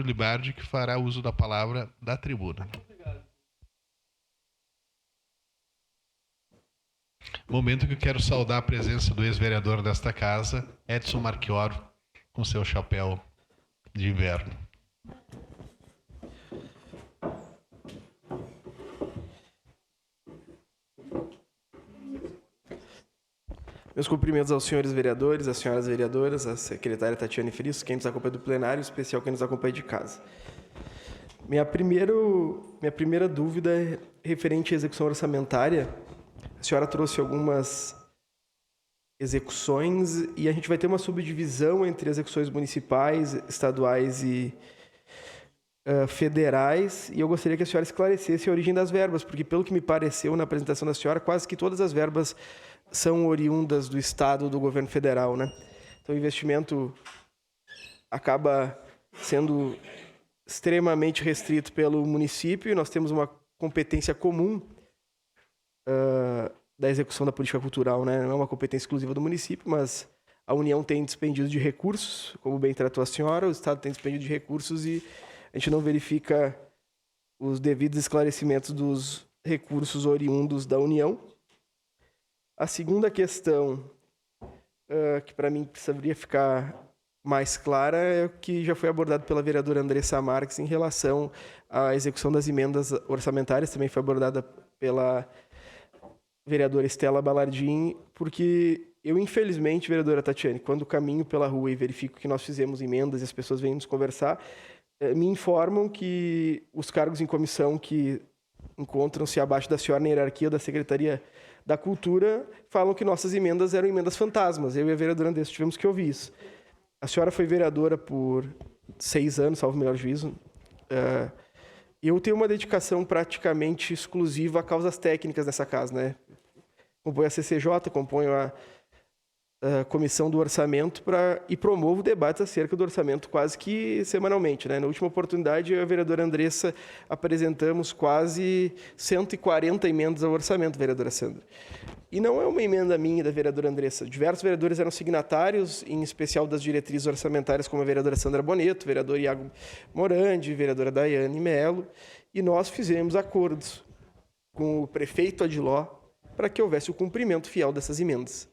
Libardi, que fará uso da palavra da tribuna. Momento que eu quero saudar a presença do ex-vereador desta casa, Edson Marchioro, com seu chapéu de inverno. Meus cumprimentos aos senhores vereadores, às senhoras vereadoras, à secretária Tatiane Frisso, quem nos acompanha do plenário, em especial quem nos acompanha de casa. Minha primeira dúvida é referente à execução orçamentária. A senhora trouxe algumas execuções e a gente vai ter uma subdivisão entre execuções municipais, estaduais e federais, e eu gostaria que a senhora esclarecesse a origem das verbas, porque pelo que me pareceu na apresentação da senhora, quase que todas as verbas são oriundas do Estado, do governo federal, né? Então, o investimento acaba sendo extremamente restrito pelo município, e nós temos uma competência comum da execução da política cultural, né? Não é uma competência exclusiva do município, mas a União tem despendido de recursos, como bem tratou a senhora, o Estado tem despendido de recursos e a gente não verifica os devidos esclarecimentos dos recursos oriundos da União. A segunda questão, que para mim precisaria ficar mais clara, é o que já foi abordado pela vereadora Andressa Marques em relação à execução das emendas orçamentárias, também foi abordada pela vereadora Estela Balardim, porque eu, infelizmente, vereadora Tatiane, quando caminho pela rua e verifico que nós fizemos emendas e as pessoas vêm nos conversar, me informam que os cargos em comissão que encontram-se abaixo da senhora na hierarquia da Secretaria da Cultura falam que nossas emendas eram emendas fantasmas. Eu e a vereadora Andressa tivemos que ouvir isso. A senhora foi vereadora por 6 anos, salvo o melhor juízo. Eu tenho uma dedicação praticamente exclusiva a causas técnicas nessa casa, né? Componho a CCJ, componho a Comissão do Orçamento e promovo debates acerca do orçamento quase que semanalmente, né? Na última oportunidade, eu e a vereadora Andressa apresentamos quase 140 emendas ao orçamento, vereadora Sandra. E não é uma emenda minha da vereadora Andressa. Diversos vereadores eram signatários, em especial das diretrizes orçamentárias, como a vereadora Sandra Boneto, vereador Iago Morandi, vereadora Daiane Melo, e nós fizemos acordos com o prefeito Adiló para que houvesse o cumprimento fiel dessas emendas.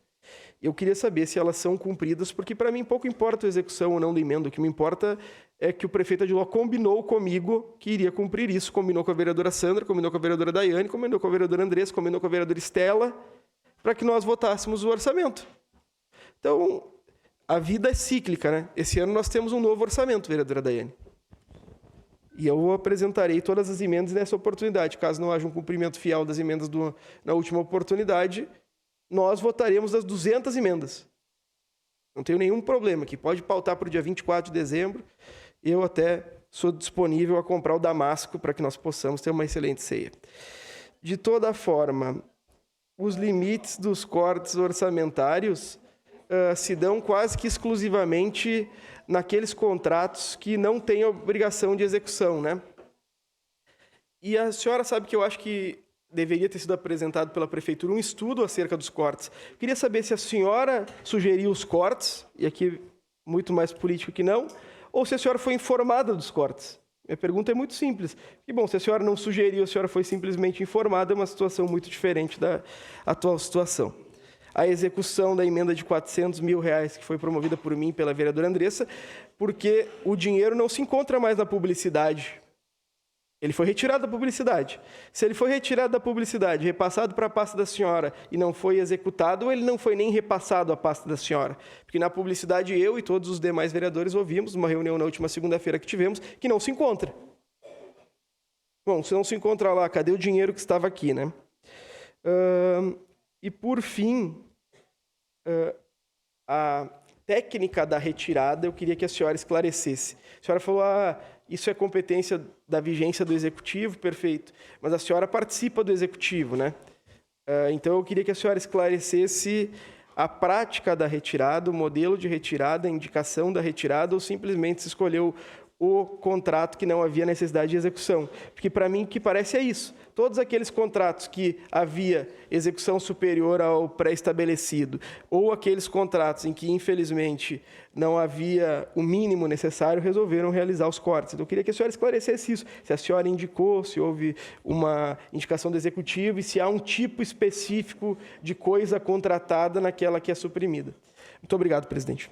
Eu queria saber se elas são cumpridas, porque para mim pouco importa a execução ou não da emenda. O que me importa é que o prefeito Adiló combinou comigo que iria cumprir isso. Combinou com a vereadora Sandra, combinou com a vereadora Daiane, combinou com a vereadora Andressa, combinou com a vereadora Estela, para que nós votássemos o orçamento. Então, a vida é cíclica, né? Esse ano nós temos um novo orçamento, vereadora Daiane. E eu apresentarei todas as emendas nessa oportunidade. Caso não haja um cumprimento fiel das emendas na última oportunidade, nós votaremos as 200 emendas. Não tenho nenhum problema, que pode pautar para o dia 24 de dezembro. Eu até sou disponível a comprar o damasco para que nós possamos ter uma excelente ceia. De toda forma, os limites dos cortes orçamentários se dão quase que exclusivamente naqueles contratos que não têm obrigação de execução, né? E a senhora sabe que eu acho que deveria ter sido apresentado pela Prefeitura um estudo acerca dos cortes. Queria saber se a senhora sugeriu os cortes, e aqui muito mais político que não, ou se a senhora foi informada dos cortes. Minha pergunta é muito simples. E, bom, se a senhora não sugeriu, a senhora foi simplesmente informada, é uma situação muito diferente da atual situação. A execução da emenda de R$400 mil, que foi promovida por mim pela vereadora Andressa, porque o dinheiro não se encontra mais na publicidade. Ele foi retirado da publicidade. Se ele foi retirado da publicidade, repassado para a pasta da senhora e não foi executado, ele não foi nem repassado à pasta da senhora. Porque na publicidade eu e todos os demais vereadores ouvimos, numa reunião na última segunda-feira que tivemos, que não se encontra. Bom, se não se encontra lá, cadê o dinheiro que estava aqui, né? E, por fim, a técnica da retirada, eu queria que a senhora esclarecesse. A senhora falou, isso é competência da vigência do Executivo, perfeito. Mas a senhora participa do Executivo, né? Então, eu queria que a senhora esclarecesse a prática da retirada, o modelo de retirada, a indicação da retirada, ou simplesmente se escolheu o contrato que não havia necessidade de execução. Porque, para mim, o que parece é isso. Todos aqueles contratos que havia execução superior ao pré-estabelecido, ou aqueles contratos em que, infelizmente, não havia o mínimo necessário, resolveram realizar os cortes. Então, eu queria que a senhora esclarecesse isso. Se a senhora indicou, se houve uma indicação do executivo e se há um tipo específico de coisa contratada naquela que é suprimida. Muito obrigado, presidente.